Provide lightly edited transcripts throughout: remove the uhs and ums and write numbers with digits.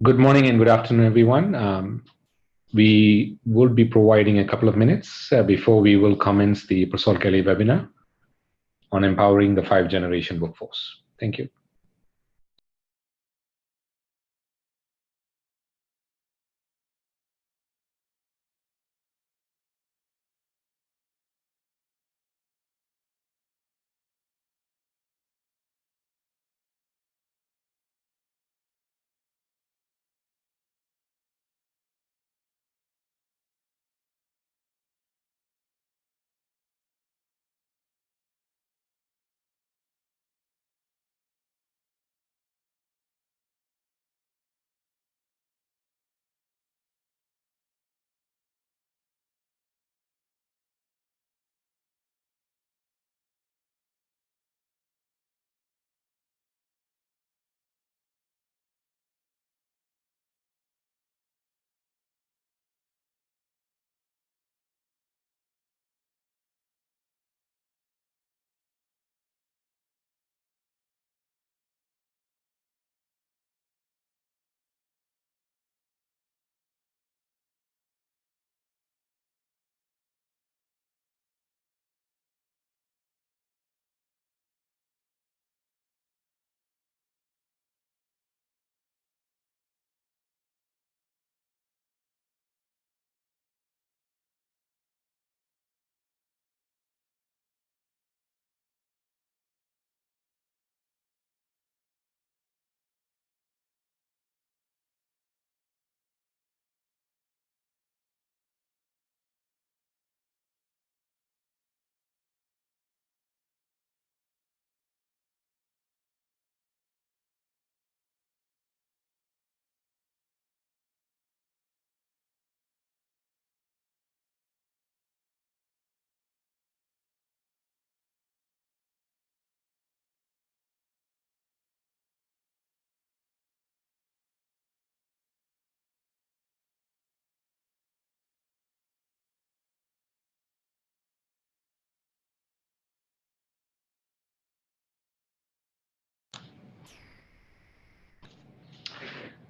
Good morning and good afternoon, everyone. We will be providing a couple of minutes before we will commence the PERSOLKELLY webinar on empowering the 5th-generation workforce. Thank you.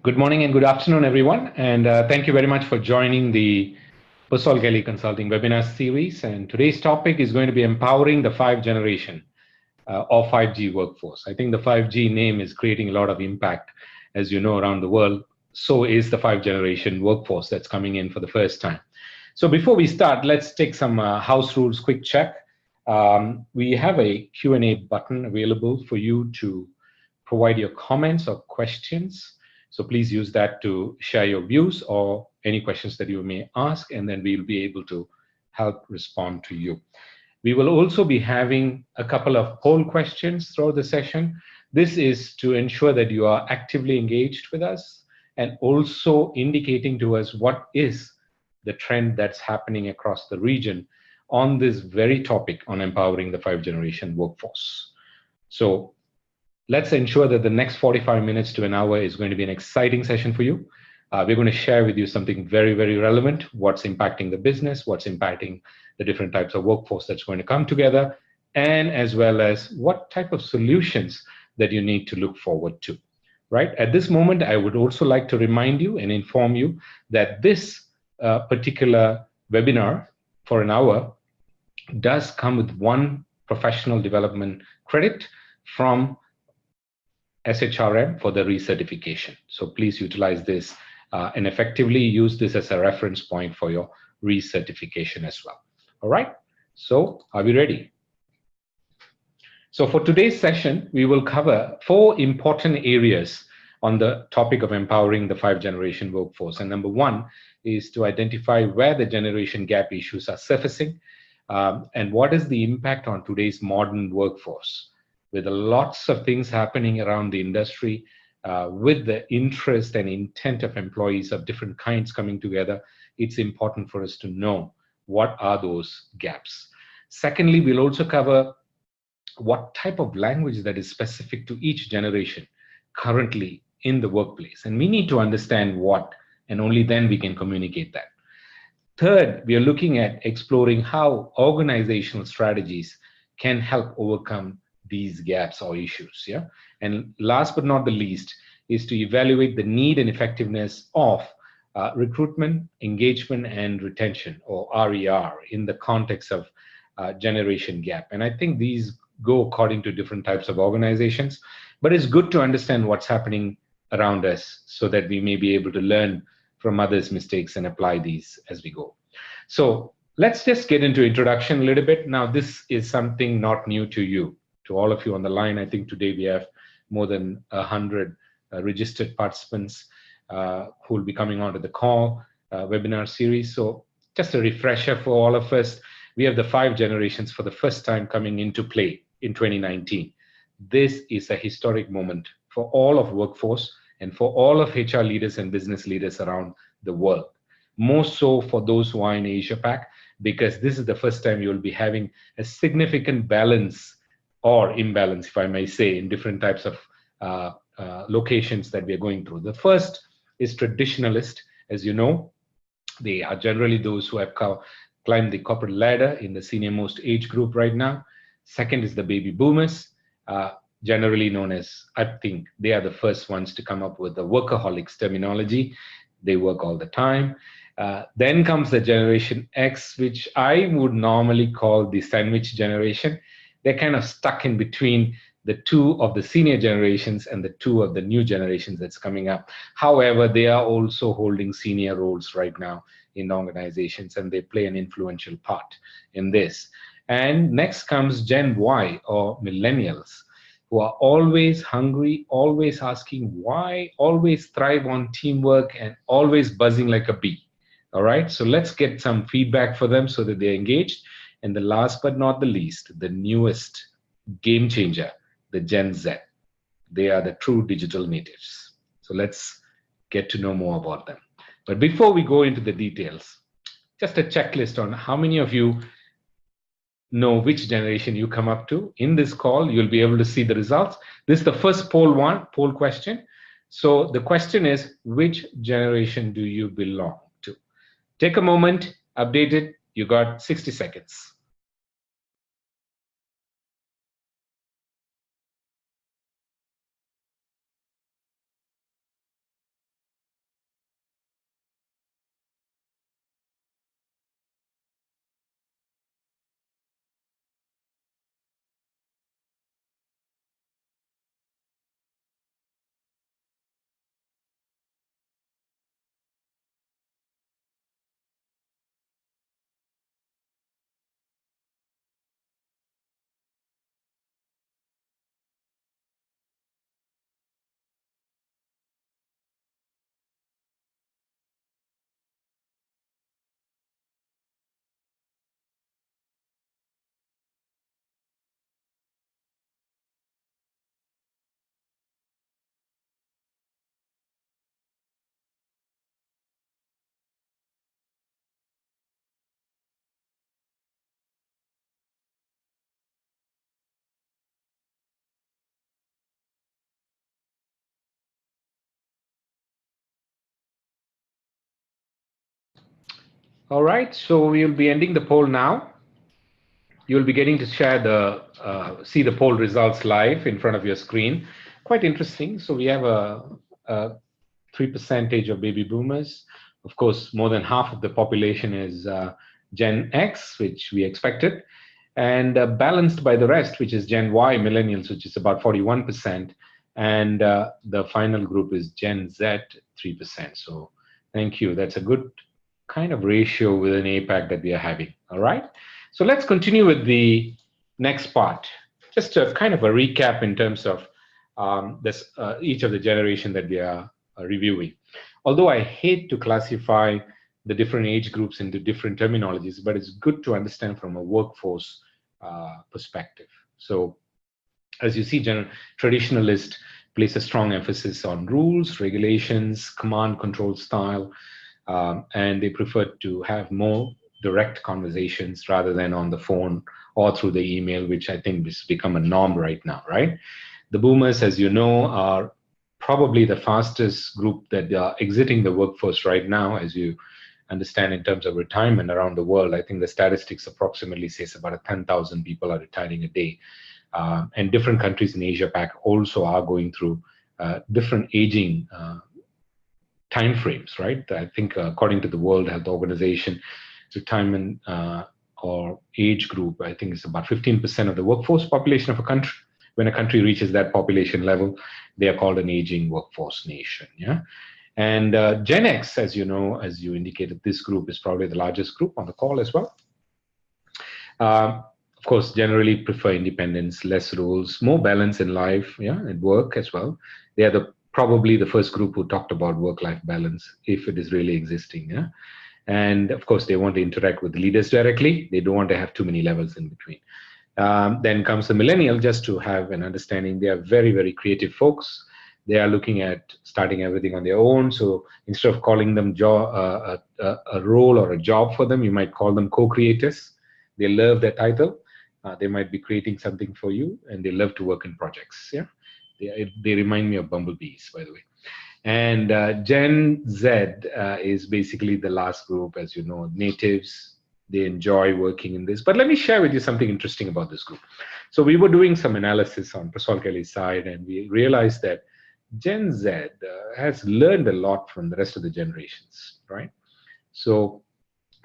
Good morning and good afternoon, everyone. And thank you very much for joining the PERSOLKELLY Consulting webinar series. And today's topic is going to be empowering the 5th-generation or 5G workforce. I think the 5G name is creating a lot of impact, as you know, around the world. So is the 5th-generation workforce that's coming in for the first time. So before we start, let's take some house rules quick check. We have a Q&A button available for you to provide your comments or questions. So please use that to share your views or any questions that you may ask, and then we'll be able to help respond to you. We will also be having a couple of poll questions throughout the session. This is to ensure that you are actively engaged with us and also indicating to us what is the trend that's happening across the region on this very topic on empowering the 5th-generation workforce. So let's ensure that the next 45 minutes to an hour is going to be an exciting session for you. We're going to share with you something very, very relevant, what's impacting the business, what's impacting the different types of workforce that's going to come together, and as well as what type of solutions that you need to look forward to, right? At this moment, I would also like to remind you and inform you that this particular webinar for an hour does come with 1 professional development credit from SHRM for the recertification. So please utilize this and effectively use this as a reference point for your recertification as well. All right, so are we ready? So for today's session, we will cover 4 important areas on the topic of empowering the 5th-generation workforce. And number 1 is to identify where the generation gap issues are surfacing and what is the impact on today's modern workforce. With lots of things happening around the industry, with the interest and intent of employees of different kinds coming together, it's important for us to know what are those gaps. Secondly, we'll also cover what type of language that is specific to each generation currently in the workplace. And we need to understand what, and only then we can communicate that. Third, we are looking at exploring how organizational strategies can help overcome these gaps or issues. Yeah. And last but not the least is to evaluate the need and effectiveness of recruitment, engagement, and retention, or RER, in the context of generation gap. And I think these go according to different types of organizations, but it's good to understand what's happening around us so that we may be able to learn from others' mistakes and apply these as we go. So let's just get into introduction a little bit. Now, this is something not new to you, to all of you on the line. I think today we have more than 100 registered participants who will be coming onto the call webinar series. So just a refresher for all of us, we have the 5 generations for the first time coming into play in 2019. This is a historic moment for all of workforce and for all of HR leaders and business leaders around the world. More so for those who are in Asia Pac, because this is the first time you'll be having a significant balance or imbalance, if I may say, in different types of locations that we are going through. The first is traditionalist. As you know, they are generally those who have climbed the corporate ladder in the senior most age group right now. Second is the baby boomers, generally known as, I think they are the first ones to come up with the workaholics terminology. They work all the time. Then comes the Generation X, which I would normally call the sandwich generation. They're kind of stuck in between the 2 of the senior generations and the 2 of the new generations that's coming up. However, they are also holding senior roles right now in organizations, and they play an influential part in this. And next comes Gen Y, or millennials, who are always hungry, always asking why, always thrive on teamwork, and always buzzing like a bee. All right, so let's get some feedback for them so that they're engaged. And the last but not the least, the newest game changer, the Gen Z. They are the true digital natives. So let's get to know more about them. But before we go into the details, just a checklist on how many of you know which generation you come up to. In this call, you'll be able to see the results. This is the first poll question. So the question is, which generation do you belong to? Take a moment, update it. You got 60 seconds. All right, so we'll be ending the poll now. You'll be getting to share see the poll results live in front of your screen. Quite interesting. So we have a 3% of baby boomers. Of course, more than half of the population is Gen X, which we expected, and balanced by the rest, which is Gen Y, millennials, which is about 41%, and the final group is Gen Z, 3%. So thank you. That's a good kind of ratio within APAC that we are having. All right. So let's continue with the next part. Just a kind of a recap in terms of each of the generation that we are reviewing. Although I hate to classify the different age groups into different terminologies, but it's good to understand from a workforce perspective. So as you see, traditionalist place a strong emphasis on rules, regulations, command control style, and they prefer to have more direct conversations rather than on the phone or through the email, which I think has become a norm right now, right? The boomers, as you know, are probably the fastest group that are exiting the workforce right now, as you understand in terms of retirement around the world. I think the statistics approximately says about 10,000 people are retiring a day. And different countries in Asia Pac also are going through different aging time frames, right? I think according to the World Health Organization, retirement or age group, I think it's about 15% of the workforce population of a country. When a country reaches that population level, they are called an aging workforce nation. Yeah, and Gen X, as you know, as you indicated, this group is probably the largest group on the call as well. Of course, generally prefer independence, less rules, more balance in life, yeah, and work as well. They are probably the first group who talked about work-life balance, if it is really existing. Yeah, and of course, they want to interact with leaders directly. They don't want to have too many levels in between. Then comes the millennial, just to have an understanding. They are very, very creative folks. They are looking at starting everything on their own. So instead of calling them a role or a job for them, you might call them co-creators. They love that title. They might be creating something for you, and they love to work in projects. Yeah, they remind me of bumblebees, by the way. And Gen Z is basically the last group, as you know, natives. They enjoy working in this. But let me share with you something interesting about this group. So we were doing some analysis on PERSOLKELLY's side, and we realized that Gen Z has learned a lot from the rest of the generations, right? So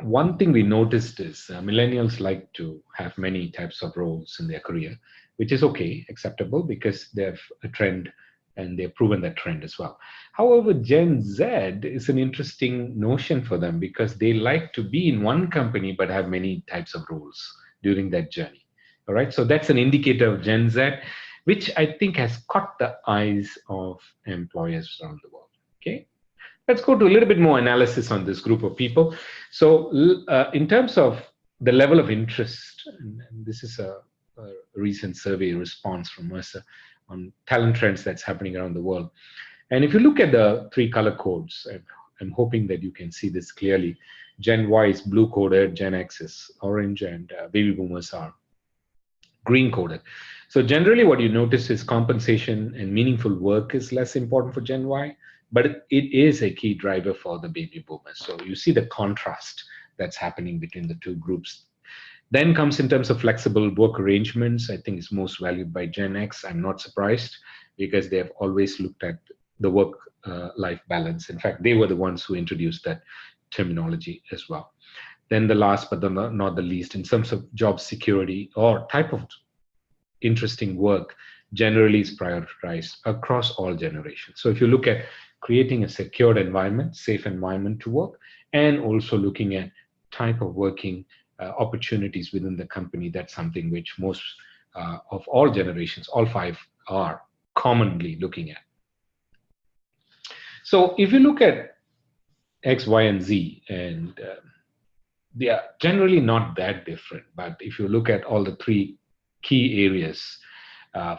one thing we noticed is millennials like to have many types of roles in their career, which is okay, acceptable, because they have a trend and they've proven that trend as well. However, Gen Z is an interesting notion for them because they like to be in one company but have many types of roles during that journey. All right, so that's an indicator of Gen Z, which I think has caught the eyes of employers around the world. Okay. Let's go to a little bit more analysis on this group of people. So in terms of the level of interest, and this is a recent survey response from Mercer on talent trends that's happening around the world. And if you look at the three color codes, I'm hoping that you can see this clearly. Gen Y is blue coded, Gen X is orange, and baby boomers are green coded. So generally what you notice is compensation and meaningful work is less important for Gen Y, but it is a key driver for the baby boomers. So you see the contrast that's happening between the two groups. Then comes in terms of flexible work arrangements. I think it's most valued by Gen X. I'm not surprised because they have always looked at the work-life balance. In fact, they were the ones who introduced that terminology as well. Then the last but not the least, in terms of job security or type of interesting work, generally is prioritized across all generations. So if you look at creating a secured environment, safe environment to work, and also looking at type of working opportunities within the company, that's something which most of all generations, all five, are commonly looking at. So if you look at X, Y, and Z, and they are generally not that different, but if you look at all the three key areas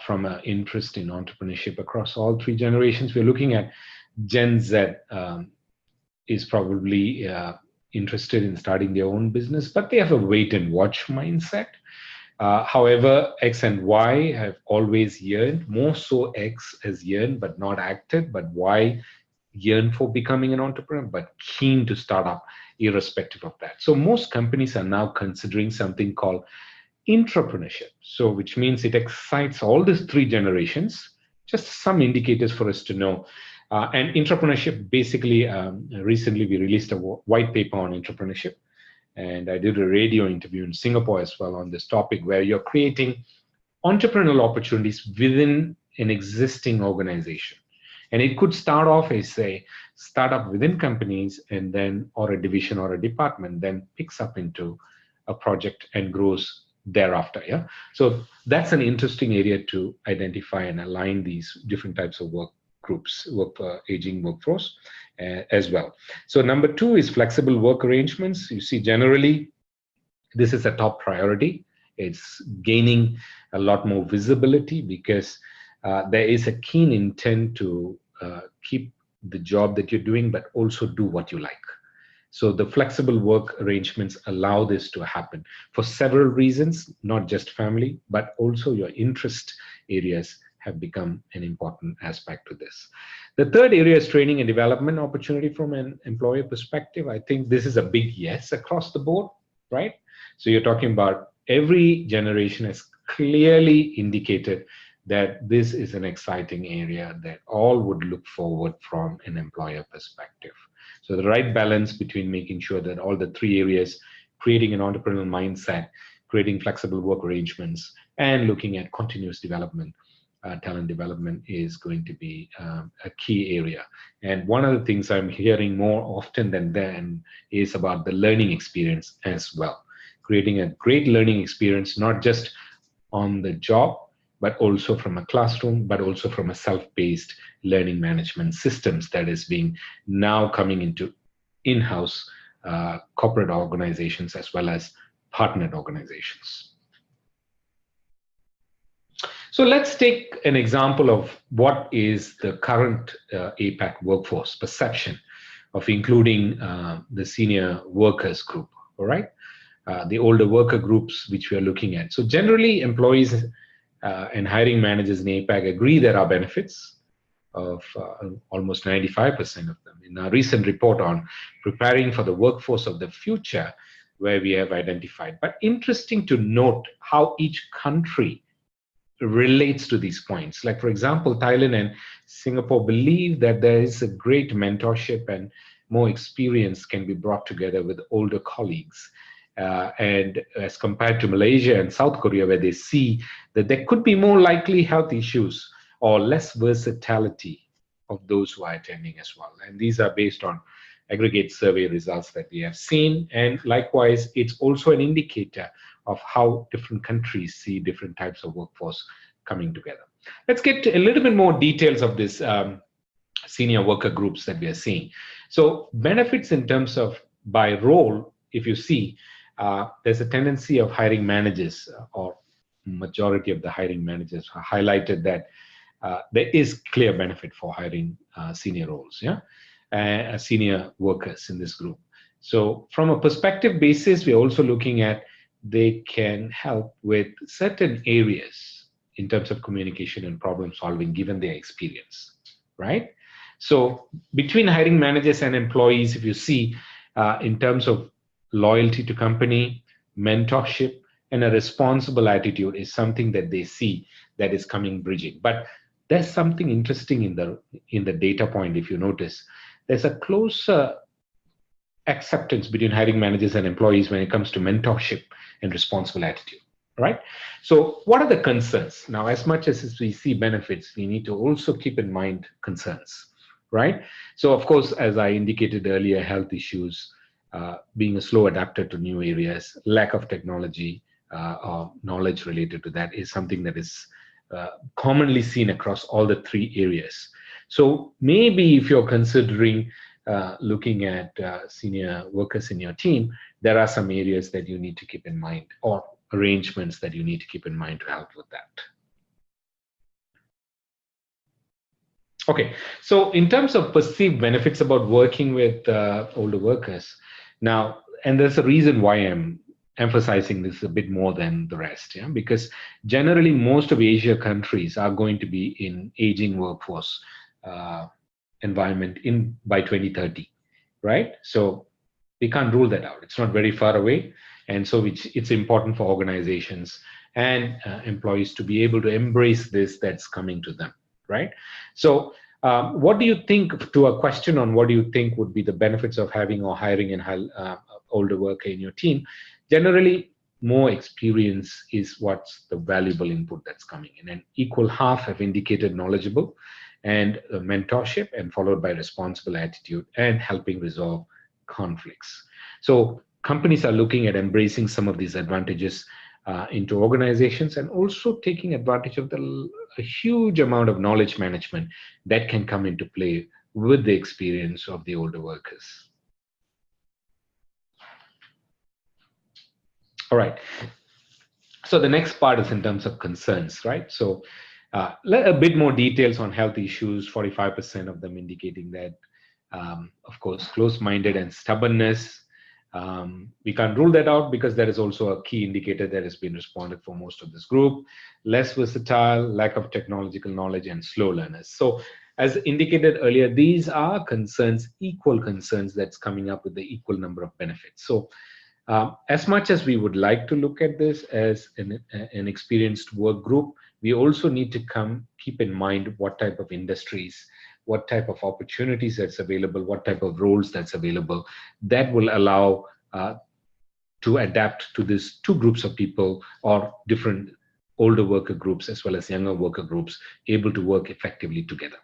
from an interest in entrepreneurship across all three generations, we're looking at Gen Z is probably interested in starting their own business, but they have a wait and watch mindset. However, X and Y have always yearned, more so X has yearned but not acted, but Y yearn for becoming an entrepreneur, but keen to start up irrespective of that. So most companies are now considering something called intrapreneurship. So which means it excites all these three generations. Just some indicators for us to know. And intrapreneurship, basically, recently we released a white paper on intrapreneurship. And I did a radio interview in Singapore as well on this topic, where you're creating entrepreneurial opportunities within an existing organization. And it could start off as a startup within companies, and then, or a division or a department, then picks up into a project and grows thereafter. Yeah. So that's an interesting area to identify and align these different types of work groups, aging workforce as well. So number two is flexible work arrangements. You see, generally, this is a top priority. It's gaining a lot more visibility because there is a keen intent to keep the job that you're doing, but also do what you like. So the flexible work arrangements allow this to happen for several reasons, not just family, but also your interest areas have become an important aspect to this. The third area is training and development opportunity from an employer perspective. I think this is a big yes across the board, right? So you're talking about every generation has clearly indicated that this is an exciting area that all would look forward from an employer perspective. So the right balance between making sure that all the three areas, creating an entrepreneurial mindset, creating flexible work arrangements, and looking at continuous development, talent development is going to be a key area. And one of the things I'm hearing more often than then is about the learning experience as well. Creating a great learning experience, not just on the job, but also from a classroom, but also from a self-paced learning management systems that is being now coming into in-house corporate organizations as well as partnered organizations. So let's take an example of what is the current APAC workforce perception of including the senior workers group, all right? The older worker groups which we are looking at. So generally, employees and hiring managers in APAC agree there are benefits of almost 95% of them. In our recent report on preparing for the workforce of the future, where we have identified. But interesting to note how each country relates to these points. Like, for example, Thailand and Singapore believe that there is a great mentorship and more experience can be brought together with older colleagues. And as compared to Malaysia and South Korea, where they see that there could be more likely health issues or less versatility of those who are attending as well. And these are based on aggregate survey results that we have seen. And likewise, it's also an indicator of how different countries see different types of workforce coming together. Let's get to a little bit more details of this senior worker groups that we are seeing. So benefits in terms of by role, if you see, there's a tendency of hiring managers, or majority of the hiring managers highlighted that there is clear benefit for hiring senior roles, senior workers in this group. So from a perspective basis, we're also looking at they can help with certain areas in terms of communication and problem solving given their experience, right? So between hiring managers and employees, if you see in terms of loyalty to company, mentorship, and a responsible attitude is something that they see that is coming bridging. But there's something interesting in the data point. If you notice, there's a closer acceptance between hiring managers and employees when it comes to mentorship and responsible attitude, right? So what are the concerns? Now, as much as we see benefits, we need to also keep in mind concerns, right? So of course, as I indicated earlier, health issues, being a slow adapter to new areas, lack of technology or knowledge related to that is something that is commonly seen across all the three areas. So maybe if you're considering looking at senior workers in your team, there are some areas that you need to keep in mind or arrangements that you need to keep in mind to help with that. Okay, so in terms of perceived benefits about working with older workers, now, and there's a reason why I'm emphasizing this a bit more than the rest, because generally most of Asia countries are going to be in aging workforce environment by 2030, right? So we can't rule that out. It's not very far away. And so it's important for organizations and employees to be able to embrace this that's coming to them, right? So what do you think, to a question on what do you think would be the benefits of having or hiring an older worker in your team? Generally, more experience is what's the valuable input that's coming in. And equal half have indicated knowledgeable and mentorship, and followed by responsible attitude and helping resolve conflicts. So companies are looking at embracing some of these advantages into organizations, and also taking advantage of a huge amount of knowledge management that can come into play with the experience of the older workers. All right. So the next part is in terms of concerns, right? So a bit more details on health issues, 45% of them indicating that, of course, close-minded and stubbornness. We can't rule that out because there is also a key indicator that has been responded for most of this group. Less versatile, lack of technological knowledge, and slow learners. So as indicated earlier, these are concerns, equal concerns that's coming up with the equal number of benefits. So as much as we would like to look at this as an experienced work group, we also need to keep in mind what type of industries, what type of opportunities that's available, what type of roles that's available, that will allow to adapt to these two groups of people, or different older worker groups as well as younger worker groups, able to work effectively together.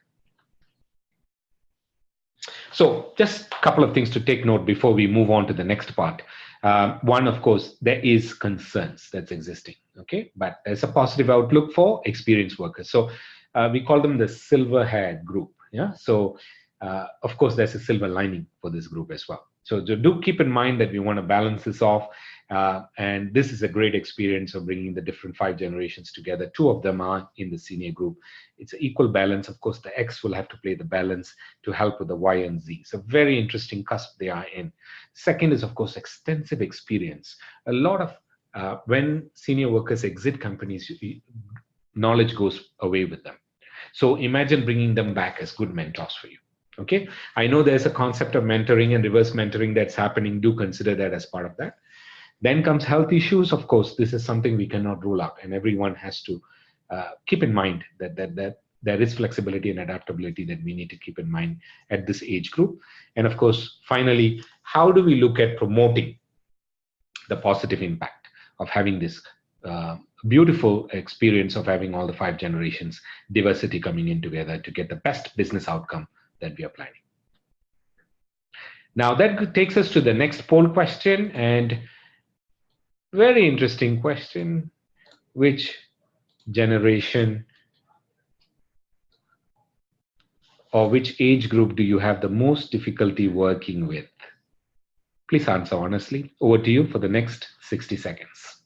So just a couple of things to take note before we move on to the next part. One, of course, there is concerns that's existing, okay? But there's a positive outlook for experienced workers. So we call them the silver-haired group, yeah? So of course, there's a silver lining for this group as well. So do keep in mind that we want to balance this off. And this is a great experience of bringing the different 5 generations together. 2 of them are in the senior group. It's an equal balance. Of course, the X will have to play the balance to help with the Y and Z. So very interesting cusp they are in. Second is, of course, extensive experience. A lot of, when senior workers exit companies, knowledge goes away with them. So imagine bringing them back as good mentors for you. Okay, I know there's a concept of mentoring and reverse mentoring that's happening. Do consider that as part of that. Then comes health issues. Of course, this is something we cannot rule out, and everyone has to keep in mind that there is flexibility and adaptability that we need to keep in mind at this age group. And of course, finally, how do we look at promoting the positive impact of having this beautiful experience of having all the 5 generations, diversity coming in together to get the best business outcome that we are planning. Now that takes us to the next poll question, and very interesting question. Which generation or which age group do you have the most difficulty working with? Please answer honestly. Over to you for the next 60 seconds.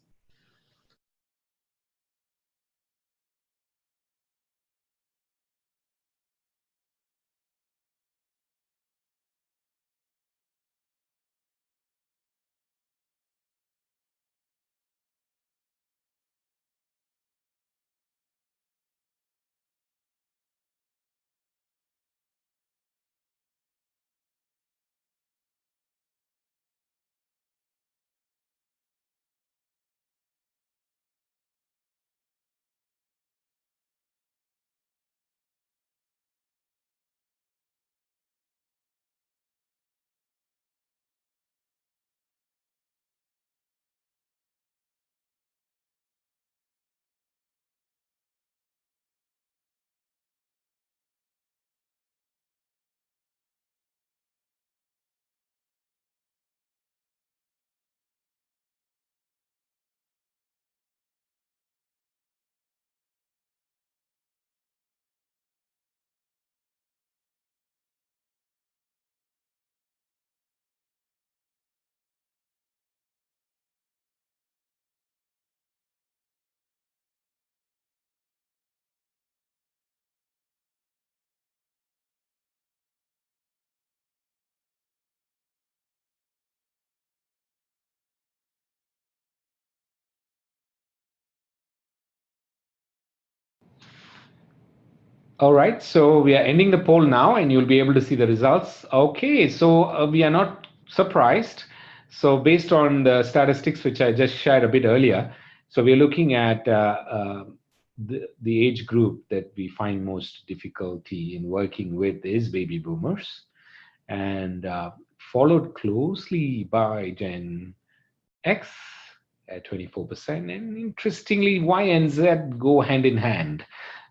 All right, so we are ending the poll now, and you'll be able to see the results. Okay, so we are not surprised. So based on the statistics which I just shared a bit earlier, so we're looking at the age group that we find most difficulty in working with is baby boomers, and followed closely by Gen X at 24%. And interestingly, Y and Z go hand in hand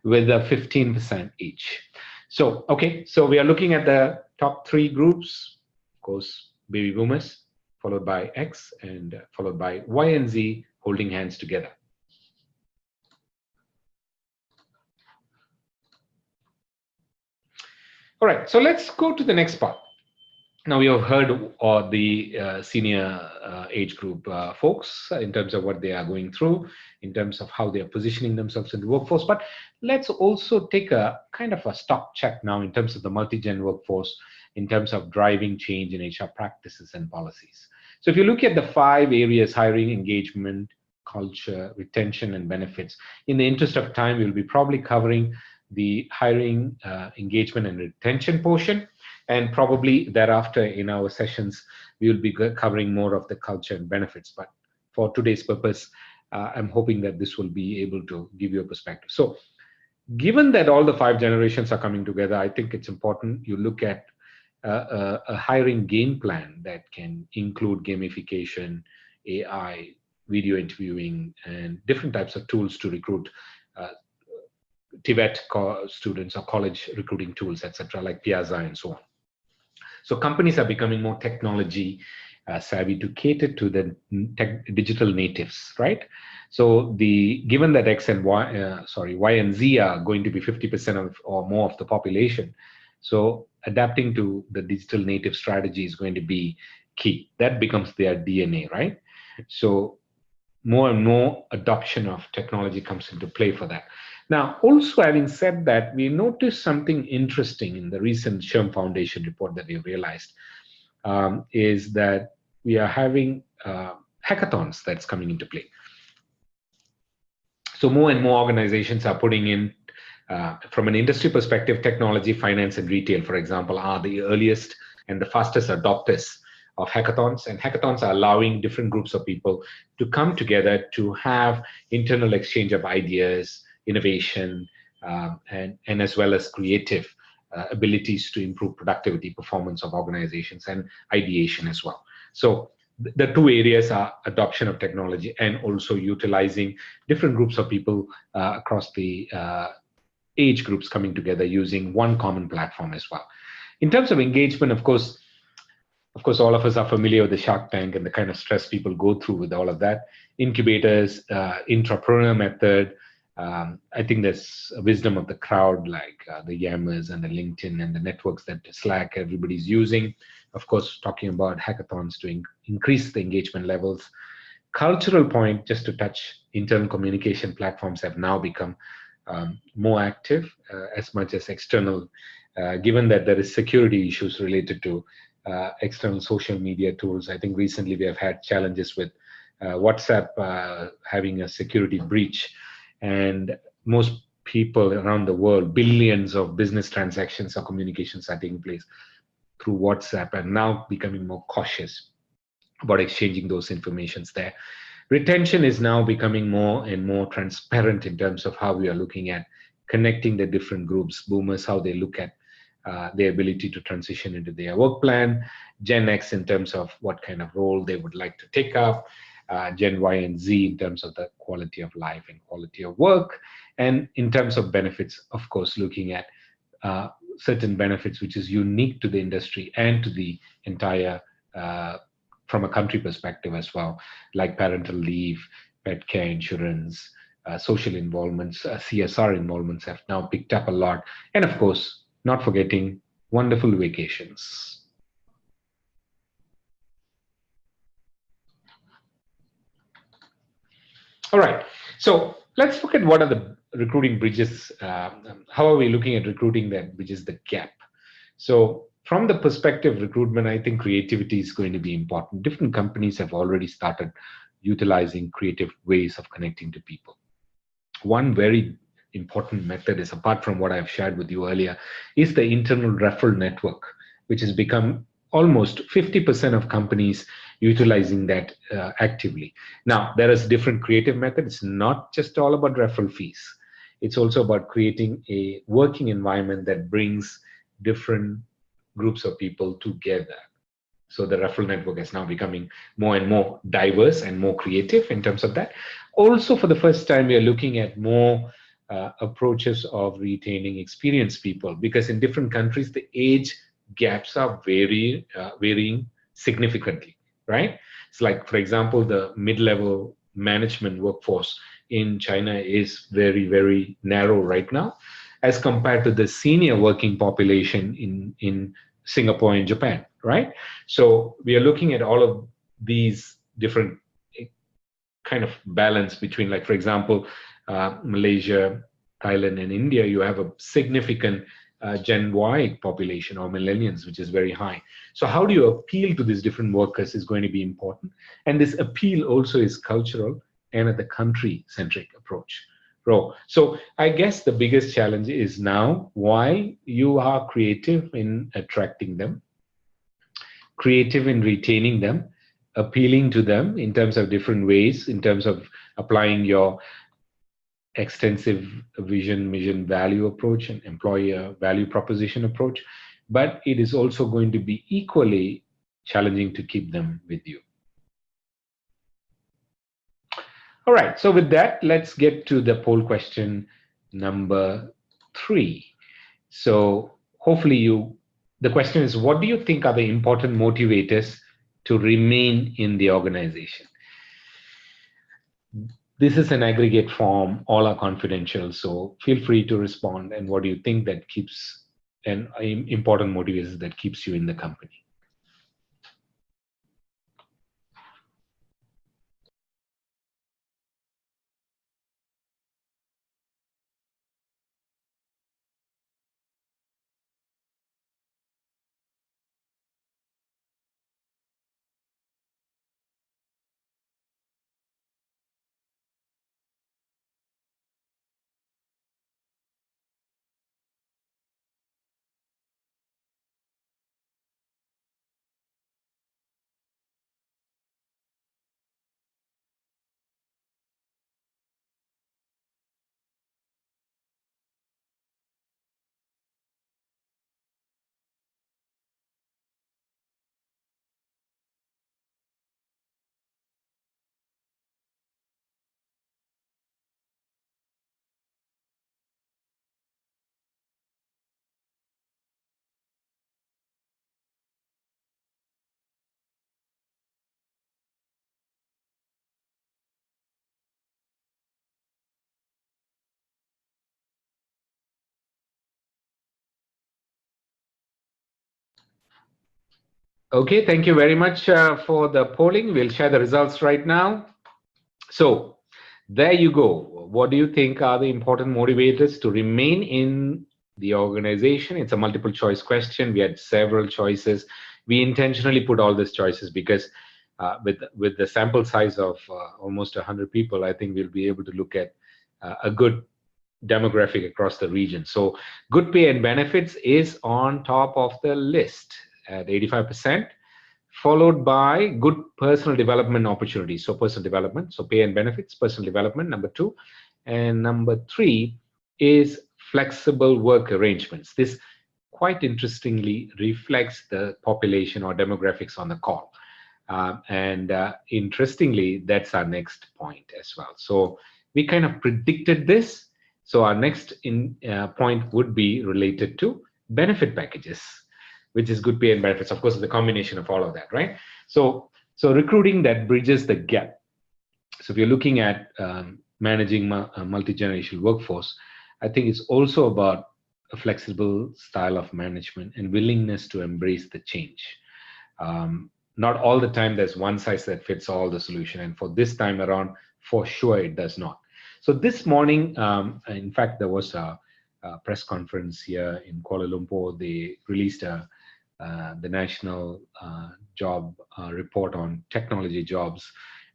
with a 15% each. So, okay, so we are looking at the top 3 groups, of course, baby boomers, followed by X, and followed by Y and Z holding hands together. All right, so let's go to the next part. Now, we have heard the senior age group folks in terms of what they are going through, in terms of how they are positioning themselves in the workforce. But let's also take a kind of a stock check now in terms of the multi-gen workforce, in terms of driving change in HR practices and policies. So if you look at the 5 areas: hiring, engagement, culture, retention, and benefits, in the interest of time, we'll be probably covering the hiring, engagement, and retention portion. And probably thereafter in our sessions, we will be covering more of the culture and benefits. But for today's purpose, I'm hoping that this will be able to give you a perspective. So given that all the 5 generations are coming together, I think it's important you look at a hiring game plan that can include gamification, AI, video interviewing, and different types of tools to recruit uh, students, or college recruiting tools, etc., like Piazza and so on. So companies are becoming more technology savvy to cater to the digital natives, right? So given that Y and Z are going to be 50% of or more of the population, so adapting to the digital native strategy is going to be key. That becomes their DNA, right? So more and more adoption of technology comes into play for that. Now, also having said that, we noticed something interesting in the recent SHRM Foundation report that we realized is that we are having hackathons that's coming into play. So more and more organizations are putting in, from an industry perspective, technology, finance, and retail, for example, are the earliest and the fastest adopters of hackathons. And hackathons are allowing different groups of people to come together to have internal exchange of ideas, innovation, and as well as creative abilities to improve productivity, performance of organizations, and ideation as well. So the two areas are adoption of technology and also utilizing different groups of people across the age groups coming together using one common platform as well. In terms of engagement, of course, all of us are familiar with the Shark Tank and the kind of stress people go through with all of that. Incubators, entrepreneur method. I think there's a wisdom of the crowd, like the Yammers and the LinkedIn and the networks that Slack everybody's using. Of course, talking about hackathons to increase the engagement levels. Cultural point, just to touch, internal communication platforms have now become more active as much as external, given that there is security issues related to external social media tools. I think recently we have had challenges with WhatsApp having a security breach, and most people around the world, billions of business transactions or communications are taking place through WhatsApp, and now becoming more cautious about exchanging those informations there. Retention is now becoming more and more transparent in terms of how we are looking at connecting the different groups. Boomers, how they look at their ability to transition into their work plan. Gen X in terms of what kind of role they would like to take up. Gen Y and Z in terms of the quality of life and quality of work. And in terms of benefits, of course, looking at certain benefits which is unique to the industry and to the entire, from a country perspective as well, like parental leave, pet care insurance, social involvements, CSR involvements have now picked up a lot. And of course, not forgetting wonderful vacations. All right, so let's look at what are the recruiting bridges. How are we looking at recruiting that bridges the gap? So from the perspective of recruitment, I think creativity is going to be important. Different companies have already started utilizing creative ways of connecting to people. One very important method is, apart from what I've shared with you earlier, is the internal referral network, which has become almost 50% of companies utilizing that actively. Now, there is different creative methods. It's not just all about referral fees. It's also about creating a working environment that brings different groups of people together. So the referral network is now becoming more and more diverse and more creative in terms of that. Also, for the first time, we are looking at more approaches of retaining experienced people, because in different countries, the age gaps are varying significantly, right? It's like, for example, the mid-level management workforce in China is very, very narrow right now, as compared to the senior working population in Singapore and Japan, right? So we are looking at all of these different kind of balance between, like, for example, Malaysia, Thailand, and India, you have a significant Gen Y population or millennials, which is very high. So how do you appeal to these different workers is going to be important. And this appeal also is cultural and at the country-centric approach. So I guess the biggest challenge is now why you are creative in attracting them, creative in retaining them, appealing to them in terms of different ways, in terms of applying your extensive vision, mission, value approach and employer value proposition approach, but it is also going to be equally challenging to keep them with you. All right, so with that, let's get to the poll question number 3. So hopefully the question is, what do you think are the important motivators to remain in the organization? This is an aggregate form, all are confidential, so feel free to respond. And what do you think that keeps an important motivators that keeps you in the company? Okay, thank you very much for the polling. We'll share the results right now. So there you go. What do you think are the important motivators to remain in the organization? It's a multiple choice question. We had several choices. We intentionally put all these choices because with the sample size of almost 100 people, I think we'll be able to look at a good demographic across the region. So good pay and benefits is on top of the list at 85%, followed by good personal development opportunities. So personal development, so pay and benefits, personal development, number 2. And number 3 is flexible work arrangements. This quite interestingly reflects the population or demographics on the call. Interestingly, that's our next point as well. So we kind of predicted this. So our next point would be related to benefit packages, which is good pay and benefits. Of course, the combination of all of that, right? So recruiting that bridges the gap. So if you're looking at managing a multi-generational workforce, I think it's also about a flexible style of management and willingness to embrace the change. Not all the time there's one size that fits all the solution. And for this time around, for sure, it does not. So this morning, in fact, there was a press conference here in Kuala Lumpur. They released the national job report on technology jobs.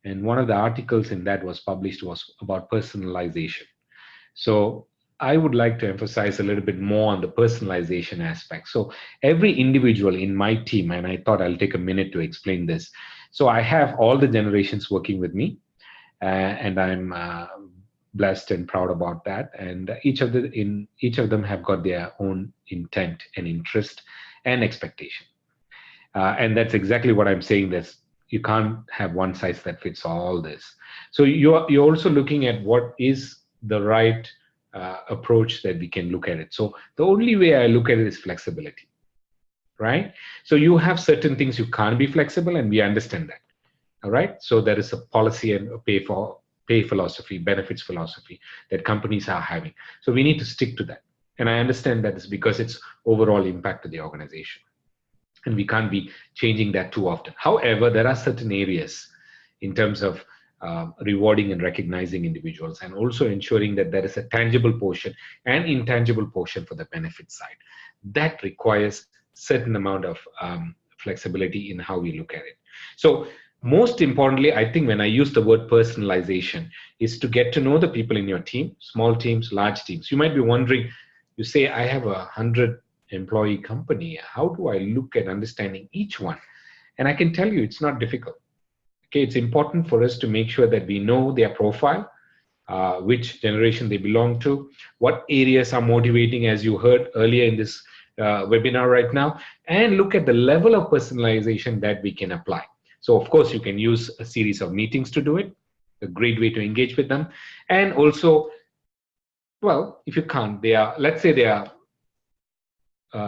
And one of the articles in that was published was about personalization. So I would like to emphasize a little bit more on the personalization aspect. So every individual in my team, and I thought I'll take a minute to explain this. So I have all the generations working with me, and I'm blessed and proud about that. And each of them have got their own intent and interest and expectation. And that's exactly what I'm saying. This you can't have one size that fits all this. So you're also looking at what is the right approach that we can look at it. So the only way I look at it is flexibility, right? So you have certain things you can't be flexible, and we understand that. All right. So there is a policy and a pay philosophy, benefits philosophy that companies are having. So we need to stick to that. And I understand that is because it's overall impact to the organization. And we can't be changing that too often. However, there are certain areas in terms of rewarding and recognizing individuals, and also ensuring that there is a tangible portion and intangible portion for the benefit side. That requires certain amount of flexibility in how we look at it. So most importantly, I think when I use the word personalization is to get to know the people in your team, small teams, large teams. You might be wondering, you say, I have 100 employee company. How do I look at understanding each one? And I can tell you it's not difficult. Okay, it's important for us to make sure that we know their profile, which generation they belong to, what areas are motivating, as you heard earlier in this webinar right now, and look at the level of personalization that we can apply. So of course, you can use a series of meetings to do it, a great way to engage with them. And also, well, if you can't, let's say they are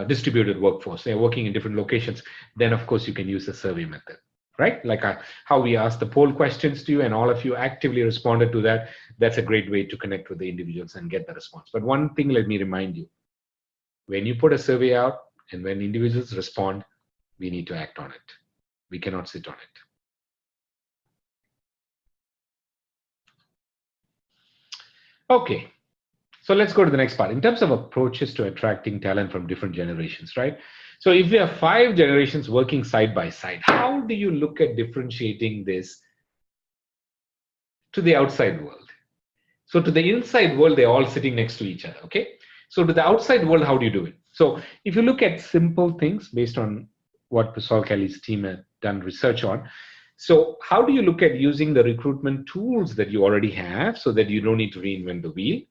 distributed workforce, they're working in different locations, then of course you can use the survey method, right? Like how we asked the poll questions to you and all of you actively responded to that. That's a great way to connect with the individuals and get the response. But one thing, let me remind you, when you put a survey out and when individuals respond, we need to act on it. We cannot sit on it. Okay, so let's go to the next part. In terms of approaches to attracting talent from different generations, right? So if we have 5 generations working side by side, how do you look at differentiating this to the outside world? So to the inside world, they're all sitting next to each other, okay? So to the outside world, how do you do it? So if you look at simple things based on what PERSOLKELLY's team had done research on, so how do you look at using the recruitment tools that you already have so that you don't need to reinvent the wheel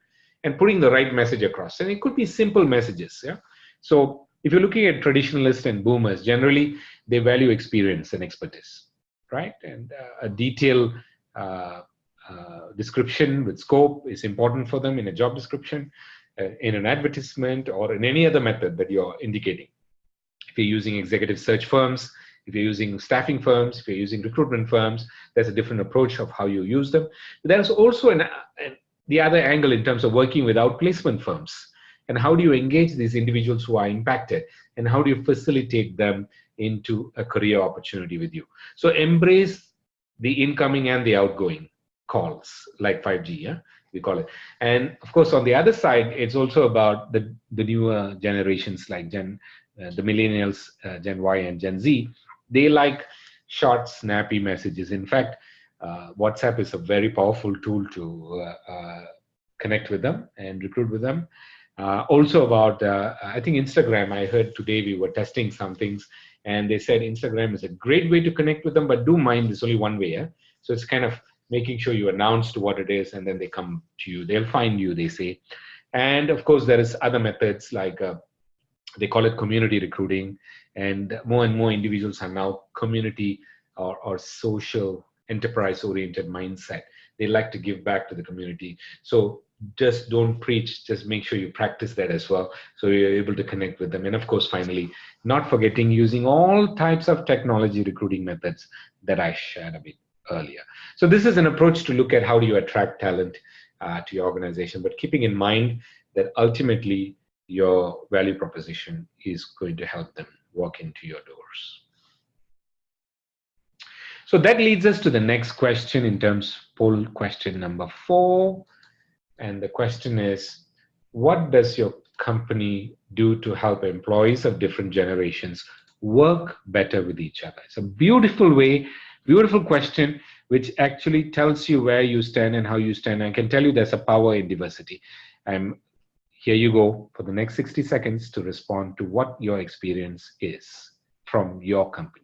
and putting the right message across? And it could be simple messages, yeah? So if you're looking at traditionalists and boomers, generally they value experience and expertise, right? And a detailed description with scope is important for them in a job description, in an advertisement, or in any other method that you're indicating. If you're using executive search firms, if you're using staffing firms, if you're using recruitment firms, there's a different approach of how you use them. But there's also the other angle in terms of working with outplacement firms. And how do you engage these individuals who are impacted? And how do you facilitate them into a career opportunity with you? So embrace the incoming and the outgoing calls, like 5G, yeah, we call it. And of course, on the other side, it's also about the newer generations like the millennials, Gen Y and Gen Z. They like short, snappy messages. In fact, WhatsApp is a very powerful tool to connect with them and recruit with them. Also about, I think Instagram, I heard today we were testing some things and they said Instagram is a great way to connect with them, but do mind there's only one way. Yeah? So it's kind of making sure you announce what it is and then they come to you. They'll find you, they say. And of course, there is other methods like they call it community recruiting, and more individuals are now community or social enterprise-oriented mindset. They like to give back to the community. So just don't preach, just make sure you practice that as well, so you're able to connect with them. And of course, finally, not forgetting using all types of technology recruiting methods that I shared a bit earlier. So this is an approach to look at how do you attract talent to your organization, but keeping in mind that ultimately your value proposition is going to help them walk into your doors. So that leads us to the next question in terms poll question number 4. And the question is, what does your company do to help employees of different generations work better with each other? It's a beautiful way, beautiful question, which actually tells you where you stand and how you stand. I can tell you there's a power in diversity. Here you go for the next 60 seconds to respond to what your experience is from your company.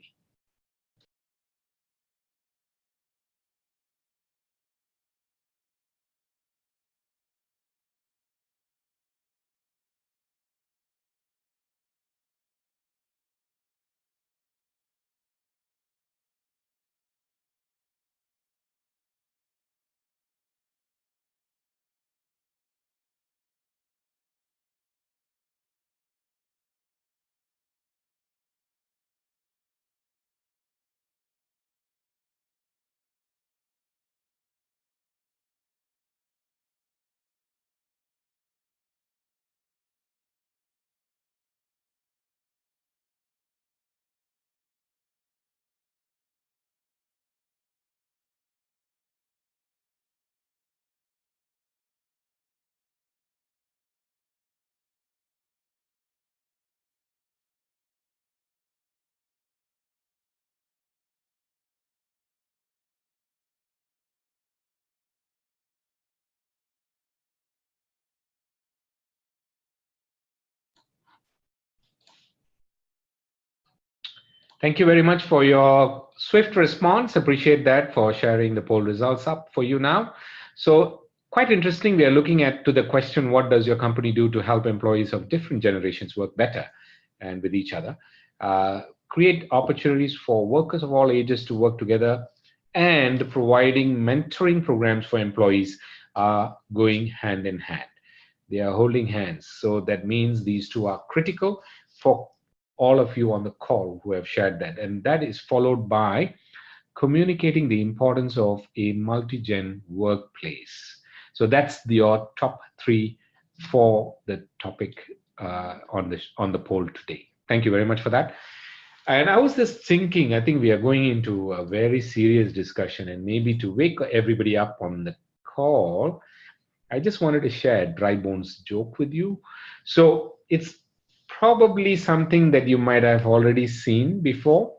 Thank you very much for your swift response. Appreciate that for sharing the poll results up for you now. So quite interesting. We are looking at to the question, what does your company do to help employees of different generations work better and with each other? Create opportunities for workers of all ages to work together, and providing mentoring programs for employees are going hand in hand. They are holding hands. So that means these two are critical for all of you on the call who have shared that. And that is followed by communicating the importance of a multi-gen workplace. So that's your top three for the topic on the poll today. Thank you very much for that. And I was just thinking, I think we are going into a very serious discussion, and maybe to wake everybody up on the call, I just wanted to share a dry bones joke with you. So it's probably something that you might have already seen before.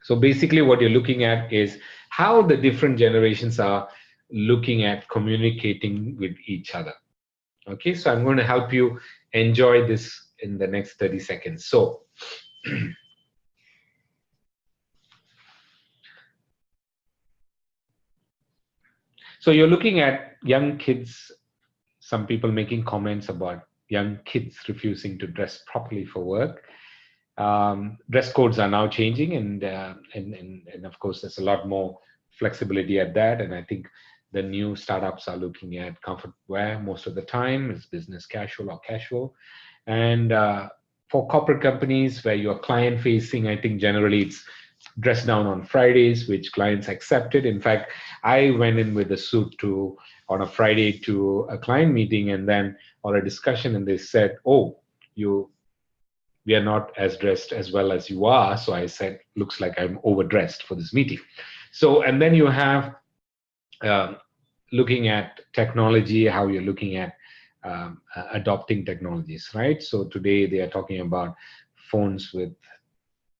So basically what you're looking at is how the different generations are looking at communicating with each other. Okay, so I'm going to help you enjoy this in the next 30 seconds. So so you're looking at young kids, some people making comments about young kids refusing to dress properly for work. Dress codes are now changing, and of course there's a lot more flexibility at that. And I think the new startups are looking at comfort wear most of the time. It's business casual or casual. And for corporate companies where you're client facing, I think generally it's dress down on Fridays, which clients accepted. In fact, I went in with a suit on a Friday to a client meeting, and then or a discussion, and they said, "Oh, we are not as dressed as well as you are." So I said, "Looks like I'm overdressed for this meeting." So, and then you have looking at technology, how you're looking at adopting technologies, right? So today they are talking about phones with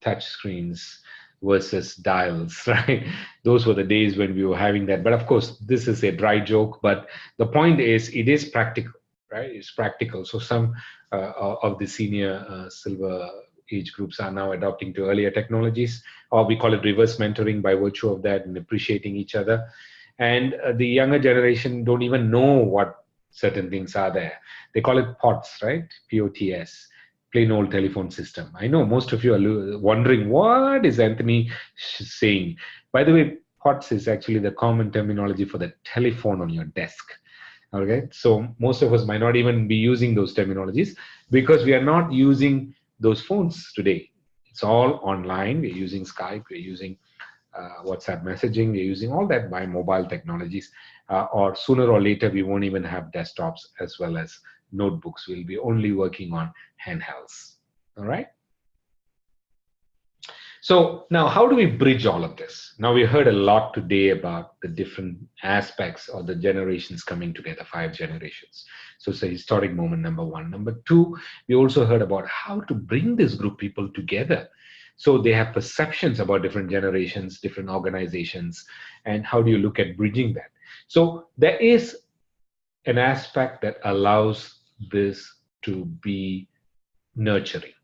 touch screens versus dials, right? Those were the days when we were having that. But of course, this is a dry joke, but the point is it is practical, right? It's practical. So some of the senior silver age groups are now adopting to earlier technologies, or we call it reverse mentoring by virtue of that, and appreciating each other. And the younger generation don't even know what certain things are there. They call it POTS, right? POTS, plain old telephone system. I know most of you are wondering, what is Anthony saying? By the way, POTS is actually the common terminology for the telephone on your desk. Okay, so most of us might not even be using those terminologies because we are not using those phones today. It's all online. We're using Skype, we're using WhatsApp messaging, we're using all that by mobile technologies, or sooner or later we won't even have desktops as well as notebooks. We'll be only working on handhelds. All right. So now, how do we bridge all of this? Now, we heard a lot today about the different aspects of the generations coming together, 5 generations. So it's a historic moment, number one. Number two, we also heard about how to bring this group people together. So they have perceptions about different generations, different organizations, and how do you look at bridging that? So there is an aspect that allows this to be nurturing.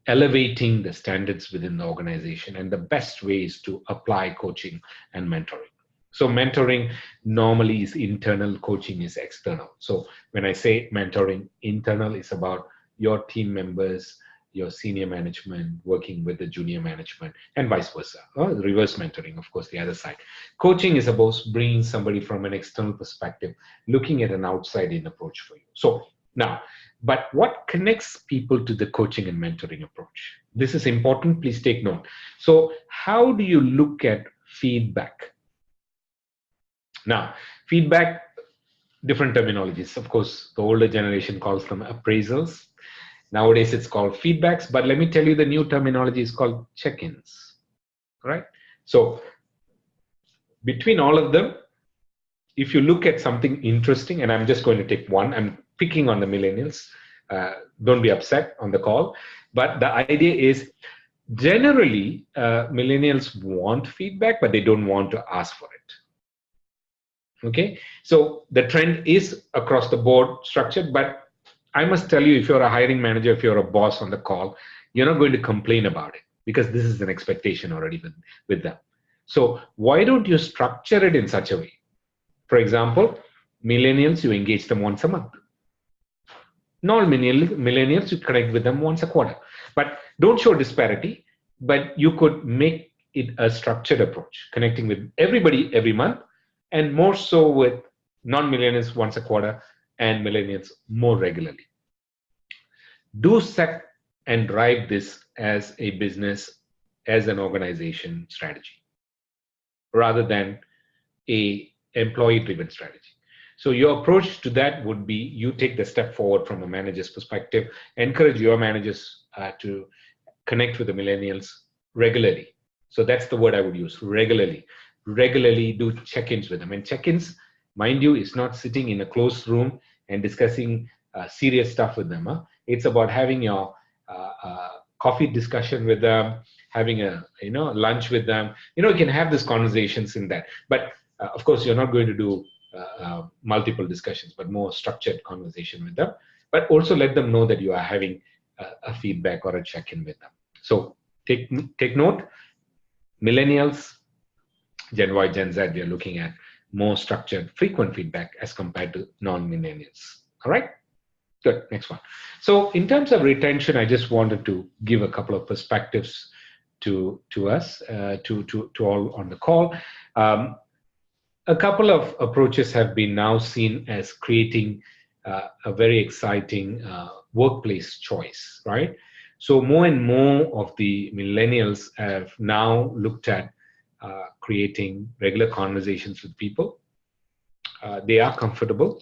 Elevating the standards within the organization, and the best ways to apply coaching and mentoring. So mentoring normally is internal, coaching is external. So when I say mentoring, internal is about your team members, your senior management working with the junior management, and vice versa. Reverse mentoring, of course, the other side. Coaching is about bringing somebody from an external perspective, looking at an outside-in approach for you. So now, but what connects people to the coaching and mentoring approach? This is important, please take note. So how do you look at feedback? Now, feedback, different terminologies. Of course, the older generation calls them appraisals. Nowadays, it's called feedbacks, but let me tell you, the new terminology is called check-ins, right? So between all of them, if you look at something interesting, and I'm just going to take one, I'm picking on the millennials, don't be upset on the call, but the idea is generally millennials want feedback, but they don't want to ask for it. Okay, so the trend is across the board structured, but I must tell you, if you're a hiring manager, if you're a boss on the call, you're not going to complain about it because this is an expectation already with them. So why don't you structure it in such a way? For example, millennials, you engage them once a month. Non-millennials, you connect with them once a quarter. But don't show disparity, but you could make it a structured approach, connecting with everybody every month, and more so with non-millennials once a quarter and millennials more regularly. Do set and drive this as a business, as an organization strategy, rather than a employee-driven strategy. So your approach to that would be, you take the step forward from a manager's perspective, encourage your managers to connect with the millennials regularly. So that's the word I would use, regularly. Regularly do check-ins with them. And check-ins, mind you, is not sitting in a closed room and discussing serious stuff with them. It's about having your coffee discussion with them, having a lunch with them. You can have these conversations in that. But of course, you're not going to do multiple discussions, but more structured conversation with them. But also let them know that you are having a feedback or a check-in with them. So take note, millennials, Gen Y, Gen Z, we are looking at more structured, frequent feedback as compared to non-millennials. All right? Good. Next one. So in terms of retention, I just wanted to give a couple of perspectives to us, to all on the call. A couple of approaches have been now seen as creating a very exciting workplace choice, right? So more and more of the millennials have now looked at creating regular conversations with people. They are comfortable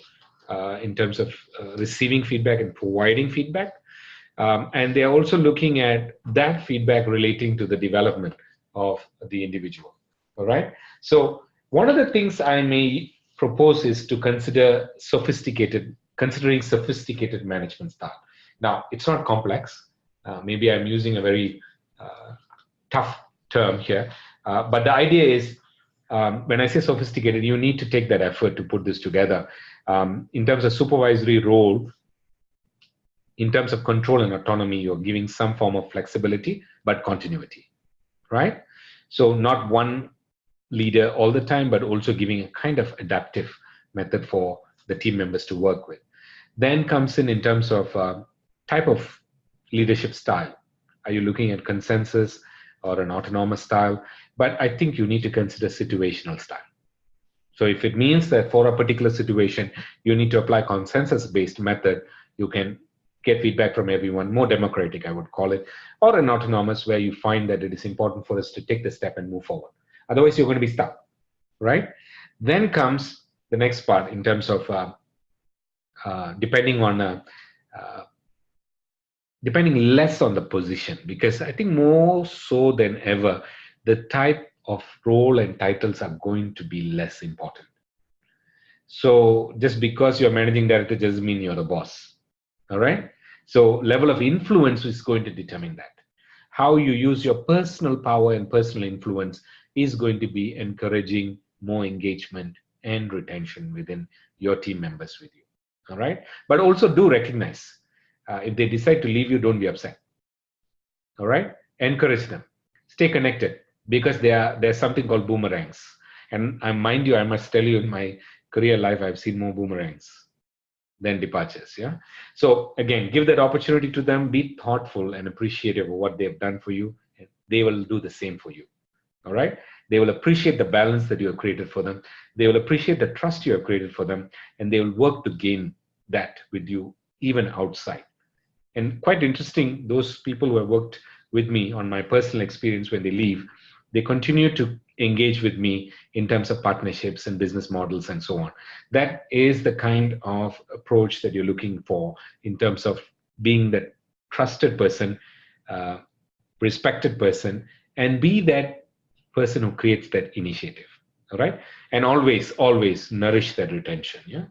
in terms of receiving feedback and providing feedback. And they're also looking at that feedback relating to the development of the individual, all right? So one of the things I may propose is to considering sophisticated management style. Now, it's not complex. Maybe I'm using a very tough term here, but the idea is, when I say sophisticated, you need to take that effort to put this together. In terms of supervisory role, in terms of control and autonomy, you're giving some form of flexibility, but continuity, right? So not one leader all the time, but also giving a kind of adaptive method for the team members to work with. Then comes in terms of type of leadership style. Are you looking at consensus or an autonomous style? But I think you need to consider situational style. So if it means that for a particular situation, you need to apply consensus-based method, you can get feedback from everyone, more democratic, I would call it, or an autonomous where you find that it is important for us to take the step and move forward. Otherwise, you're going to be stuck, right? Then comes the next part in terms of depending less on the position, because I think more so than ever, the type of role and titles are going to be less important. So just because you're managing director doesn't mean you're the boss, all right? So level of influence is going to determine that. How you use your personal power and personal influence is going to be encouraging more engagement and retention within your team members with you, all right? But also do recognize, if they decide to leave you, don't be upset, all right? Encourage them, stay connected, because there's something called boomerangs. And mind you, I must tell you, in my career life, I've seen more boomerangs than departures, yeah? So again, give that opportunity to them, be thoughtful and appreciative of what they've done for you, and they will do the same for you, all right? They will appreciate the balance that you have created for them. They will appreciate the trust you have created for them, and they will work to gain that with you, even outside. And quite interesting, those people who have worked with me on my personal experience, when they leave, they continue to engage with me in terms of partnerships and business models and so on. That is the kind of approach that you're looking for in terms of being that trusted person, respected person, and be that person who creates that initiative, all right? And always nourish that retention, yeah?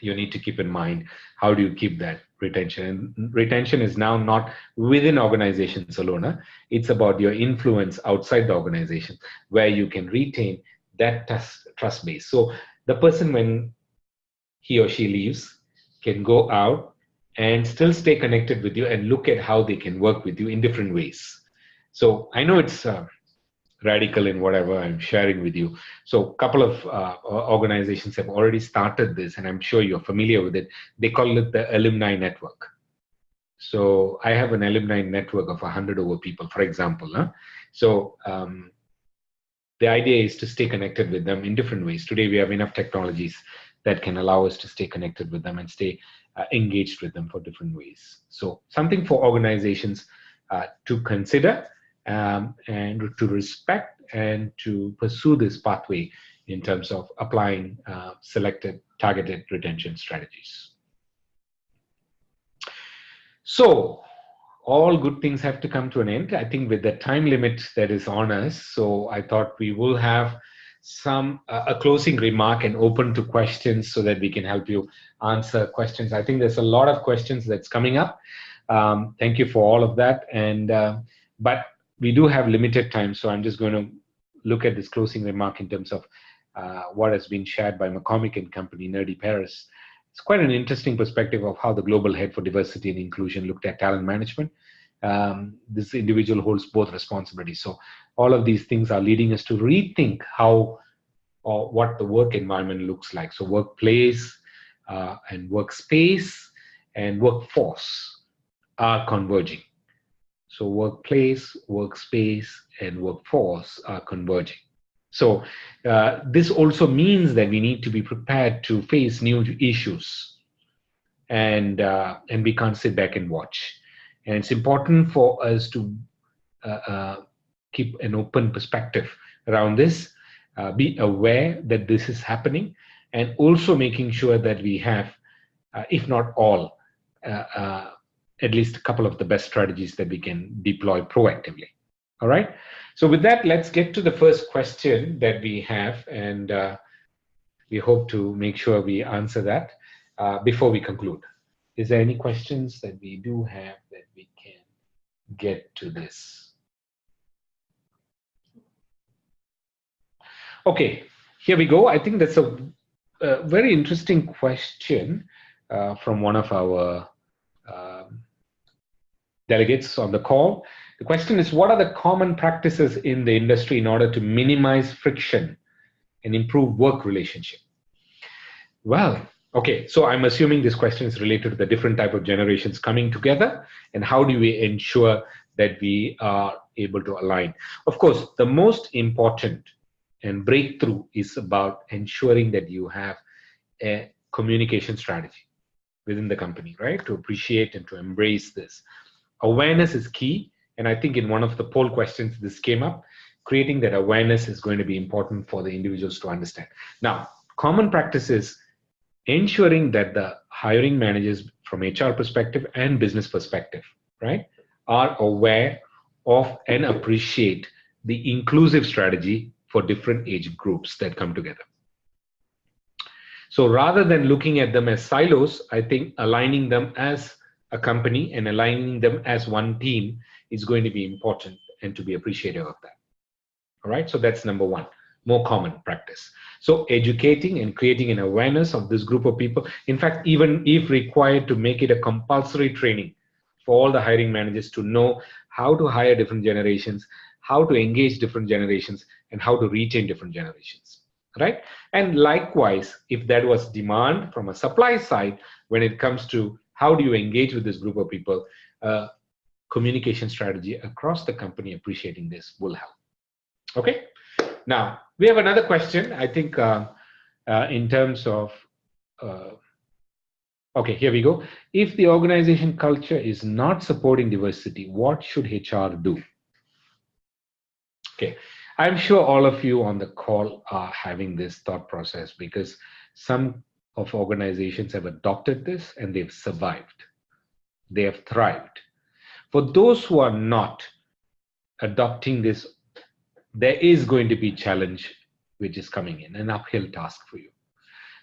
You need to keep in mind, how do you keep that retention? And retention is now not within organizations alone. It's about your influence outside the organization, where you can retain that trust base. So the person, when he or she leaves, can go out and still stay connected with you and look at how they can work with you in different ways. So I know it's radical in whatever I'm sharing with you. So a couple of organizations have already started this, and I'm sure you're familiar with it. They call it the alumni network. So I have an alumni network of 100 over people, for example. So the idea is to stay connected with them in different ways. Today, we have enough technologies that can allow us to stay connected with them and stay engaged with them for different ways. So something for organizations to consider and to respect and to pursue this pathway in terms of applying selected targeted retention strategies. So all good things have to come to an end. I think with the time limit that is on us, so I thought we will have some a closing remark and open to questions so that we can help you answer questions. I think there's a lot of questions that's coming up. Thank you for all of that. And but we do have limited time, so I'm just going to look at this closing remark in terms of what has been shared by McCormick and Company, Nerdy Paris. It's quite an interesting perspective of how the global head for diversity and inclusion looked at talent management. This individual holds both responsibilities. So all of these things are leading us to rethink how or what the work environment looks like. So workplace and workspace and workforce are converging. So workplace, workspace, and workforce are converging. So this also means that we need to be prepared to face new issues, and we can't sit back and watch. And it's important for us to keep an open perspective around this, be aware that this is happening, and also making sure that we have, if not all, at least a couple of the best strategies that we can deploy proactively. All right. So with that, let's get to the first question that we have, and we hope to make sure we answer that before we conclude. Is there any questions that we do have that we can get to this? Okay, here we go. I think that's a very interesting question from one of our delegates on the call. The question is, what are the common practices in the industry in order to minimize friction and improve work relationship? Well, okay, so I'm assuming this question is related to the different type of generations coming together, and how do we ensure that we are able to align? Of course, the most important and breakthrough is about ensuring that you have a communication strategy within the company, right? To appreciate and to embrace this. Awareness is key. And I think in one of the poll questions, this came up. Creating that awareness is going to be important for the individuals to understand. Now, common practices, ensuring that the hiring managers from HR perspective and business perspective, right, are aware of and appreciate the inclusive strategy for different age groups that come together. So rather than looking at them as silos, I think aligning them as a company and aligning them as one team is going to be important, and to be appreciative of that. All right, so that's number one, more common practice. So educating and creating an awareness of this group of people. In fact, even if required, to make it a compulsory training for all the hiring managers to know how to hire different generations, how to engage different generations, and how to retain different generations, right? And likewise, if that was demand from a supply side, when it comes to how do you engage with this group of people, communication strategy across the company appreciating this will help. Okay, now we have another question. I think in terms of, okay, here we go. If the organization culture is not supporting diversity, what should HR do? Okay, I'm sure all of you on the call are having this thought process, because some of organizations have adopted this and they've survived. They have thrived. For those who are not adopting this, there is going to be challenge which is coming in, an uphill task for you.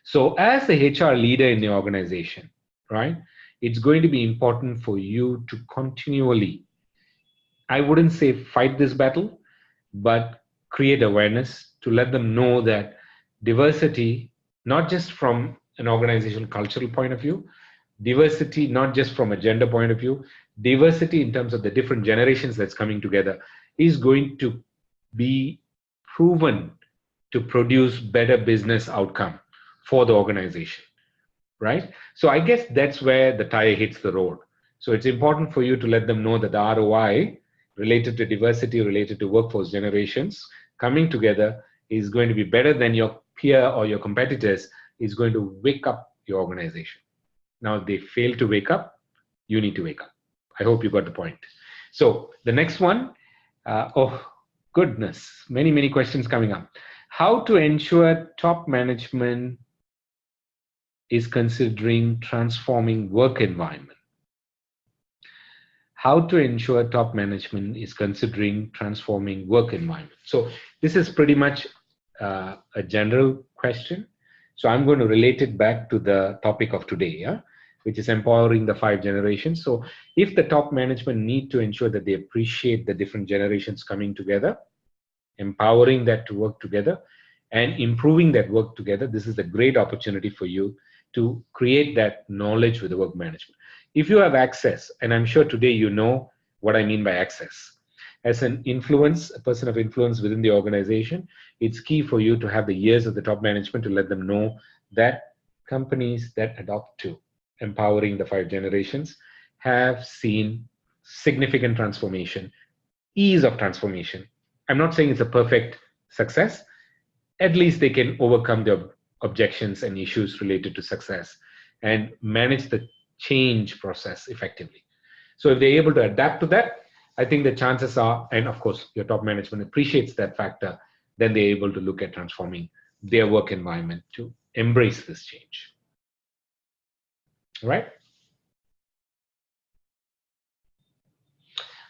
So as the HR leader in the organization, right, it's going to be important for you to continually, I wouldn't say fight this battle, but create awareness to let them know that diversity, not just from an organizational cultural point of view, diversity not just from a gender point of view, diversity in terms of the different generations that's coming together is going to be proven to produce better business outcome for the organization, right? So I guess that's where the tire hits the road. So it's important for you to let them know that the ROI related to diversity, related to workforce generations coming together is going to be better than your peer or your competitors, is going to wake up your organization. Now, if they fail to wake up, you need to wake up. I hope you got the point. So the next one, oh goodness, many questions coming up. How to ensure top management is considering transforming work environment? How to ensure top management is considering transforming work environment? So this is pretty much a general question. So I'm going to relate it back to the topic of today, yeah, which is empowering the 5 generations. So if the top management need to ensure that they appreciate the different generations coming together, empowering that to work together and improving that work together, this is a great opportunity for you to create that knowledge with the work management. If you have access, and I'm sure today you know what I mean by access. As an influence, a person of influence within the organization, it's key for you to have the ears of the top management to let them know that companies that adopt to empowering the 5 generations have seen significant transformation, ease of transformation. I'm not saying it's a perfect success. At least they can overcome their objections and issues related to success and manage the change process effectively. So if they're able to adapt to that, I think the chances are, and of course your top management appreciates that factor, then they're able to look at transforming their work environment to embrace this change. Right?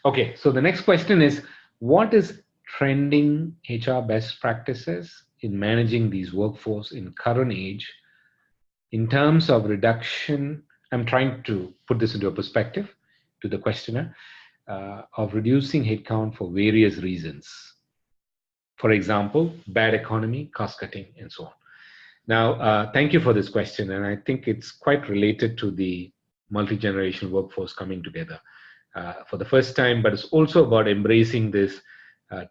Okay, so the next question is, what is trending HR best practices in managing these workforce in current age in terms of reduction? I'm trying to put this into a perspective to the questioner of reducing headcount for various reasons. For example, bad economy, cost cutting, and so on. Now, thank you for this question, and I think it's quite related to the multi-generational workforce coming together for the first time, but it's also about embracing this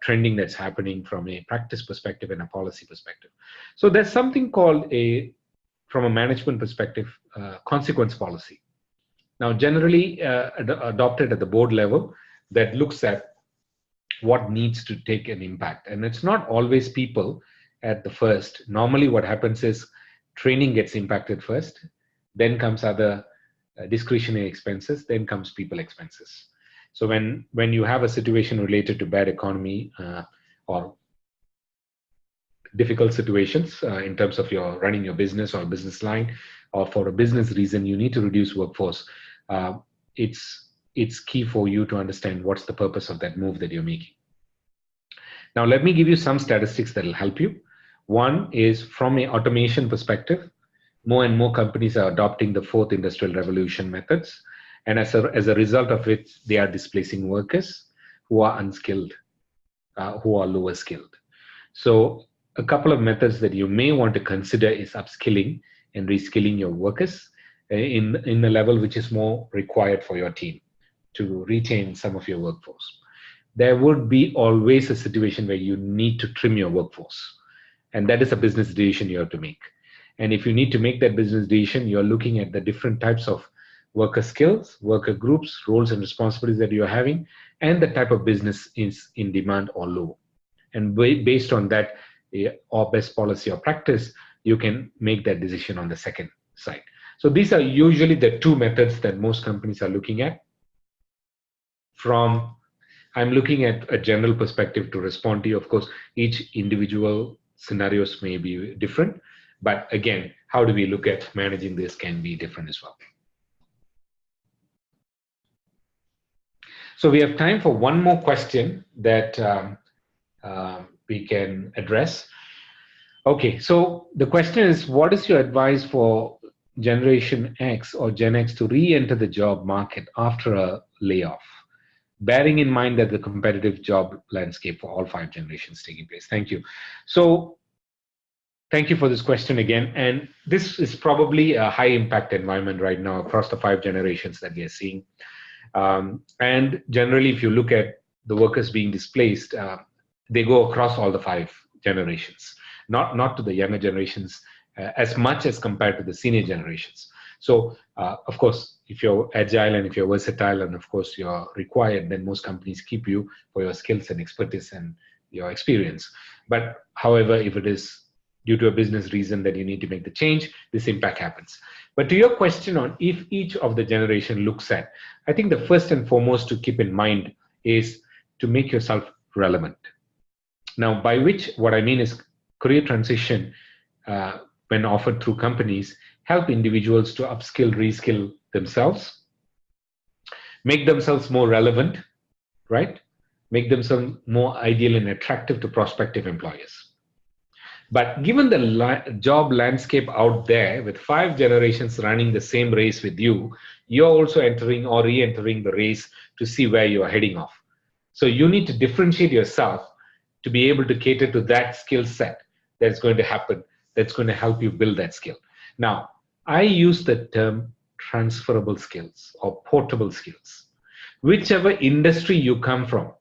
trending that's happening from a practice perspective and a policy perspective. So there's something called from a management perspective, consequence policy. Now, generally adopted at the board level that looks at what needs to take an impact. And it's not always people at the first. Normally what happens is training gets impacted first, then comes other discretionary expenses, then comes people expenses. So when you have a situation related to bad economy or difficult situations in terms of your running your business or business line, or for a business reason you need to reduce workforce, it's key for you to understand what's the purpose of that move that you're making. Now let me give you some statistics that will help you. One is from an automation perspective, more and more companies are adopting the 4th industrial revolution methods, and as a result of it, they are displacing workers who are unskilled, who are lower skilled. So a couple of methods that you may want to consider is upskilling and reskilling your workers in a level which is more required for your team to retain some of your workforce. There would be always a situation where you need to trim your workforce, and that is a business decision you have to make. And if you need to make that business decision, you're looking at the different types of worker skills, worker groups, roles and responsibilities that you're having, and the type of business is in demand or low. And based on that, or best policy or practice, you can make that decision on the second side. So these are usually the 2 methods that most companies are looking at. I'm looking at a general perspective to respond to you. Of course, each individual scenarios may be different, but again, how do we look at managing this can be different as well. So we have time for one more question that we can address. Okay, so the question is, what is your advice for Generation X or Gen X to re-enter the job market after a layoff, bearing in mind that the competitive job landscape for all 5 generations taking place? Thank you. So thank you for this question again. And this is probably a high impact environment right now across the 5 generations that we are seeing. And generally, if you look at the workers being displaced, they go across all the 5 generations, not to the younger generations as much as compared to the senior generations. So, of course, if you're agile and if you're versatile and of course you're required, then most companies keep you for your skills and expertise and your experience. But however, if it is due to a business reason that you need to make the change, this impact happens. But to your question on if each of the generation looks at, I think the first and foremost to keep in mind is to make yourself relevant. Now, by which what I mean is career transition, when offered through companies, help individuals to upskill, reskill themselves, make themselves more relevant, right? Make themselves more ideal and attractive to prospective employers. But given the job landscape out there with 5 generations running the same race with you, you're also entering or re-entering the race to see where you are heading off. So you need to differentiate yourself to be able to cater to that skill set that's going to happen, that's going to help you build that skill. Now, I use the term transferable skills or portable skills. Whichever industry you come from,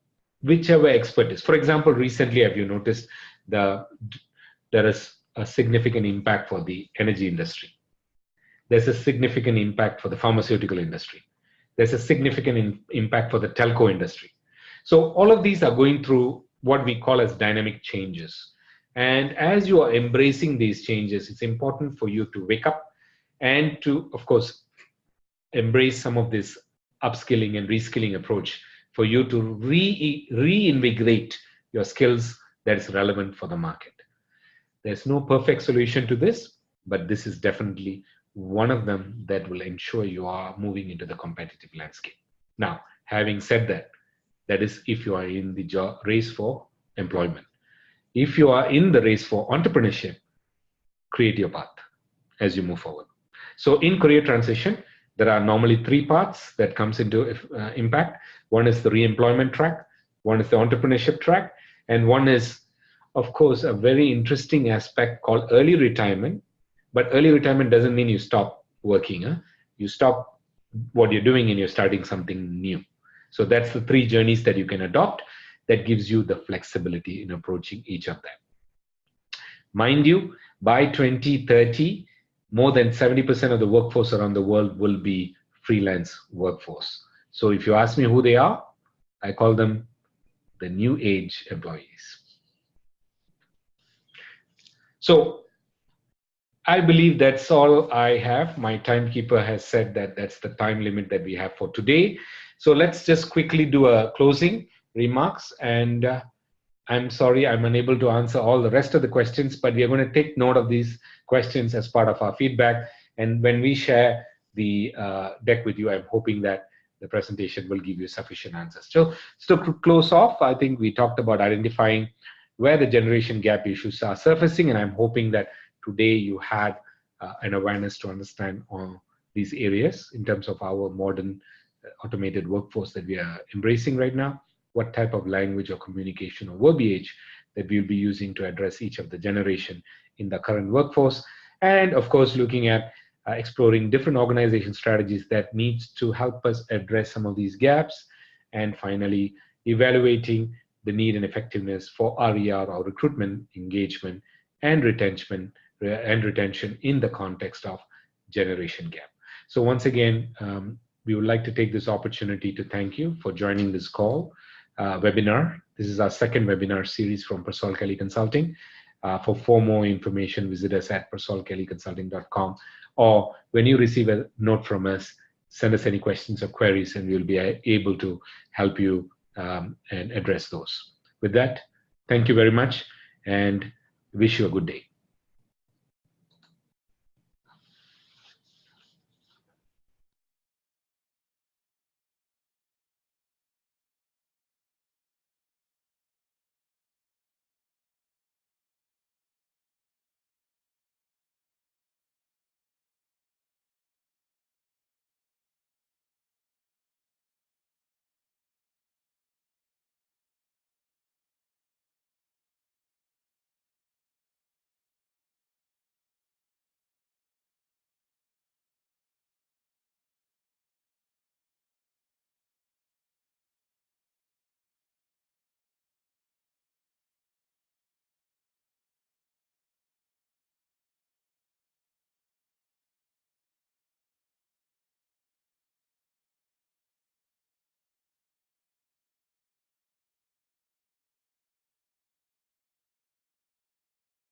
whichever expertise. For example, recently, have you noticed there is a significant impact for the energy industry? There's a significant impact for the pharmaceutical industry. There's a significant impact for the telco industry. So all of these are going through what we call as dynamic changes. And as you are embracing these changes, it's important for you to wake up and to, of course, embrace some of this upskilling and reskilling approach for you to reinvigorate your skills that is relevant for the market. There's no perfect solution to this, but this is definitely one of them that will ensure you are moving into the competitive landscape. Now, having said that, that is if you are in the race for employment. If you are in the race for entrepreneurship, create your path as you move forward. So in career transition, there are normally 3 parts that comes into impact. One is the re-employment track, one is the entrepreneurship track, and one is, of course, a very interesting aspect called early retirement. But early retirement doesn't mean you stop working. You stop what you're doing and you're starting something new. So that's the 3 journeys that you can adopt that gives you the flexibility in approaching each of them. Mind you, by 2030, more than 70% of the workforce around the world will be freelance workforce. So if you ask me who they are, I call them the new age employees. So I believe that's all I have. My timekeeper has said that that's the time limit that we have for today. So let's just quickly do a closing remarks. And I'm sorry I'm unable to answer all the rest of the questions, but we are going to take note of these questions as part of our feedback. And when we share the deck with you, I'm hoping that the presentation will give you sufficient answers. So to close off, I think we talked about identifying where the generation gap issues are surfacing, and I'm hoping that today you had an awareness to understand these areas in terms of our modern automated workforce that we are embracing right now, what type of language or communication or verbiage that we'll be using to address each of the generation in the current workforce, and of course looking at exploring different organization strategies that needs to help us address some of these gaps, and finally evaluating the need and effectiveness for RER or recruitment, engagement, and retention in the context of generation gap. So once again, we would like to take this opportunity to thank you for joining this call webinar. This is our 2nd webinar series from PERSOLKELLY Consulting. For more information, visit us at PERSOLKELLYconsulting.com, or when you receive a note from us, send us any questions or queries and we'll be able to help you and address those. With that, thank you very much and wish you a good day.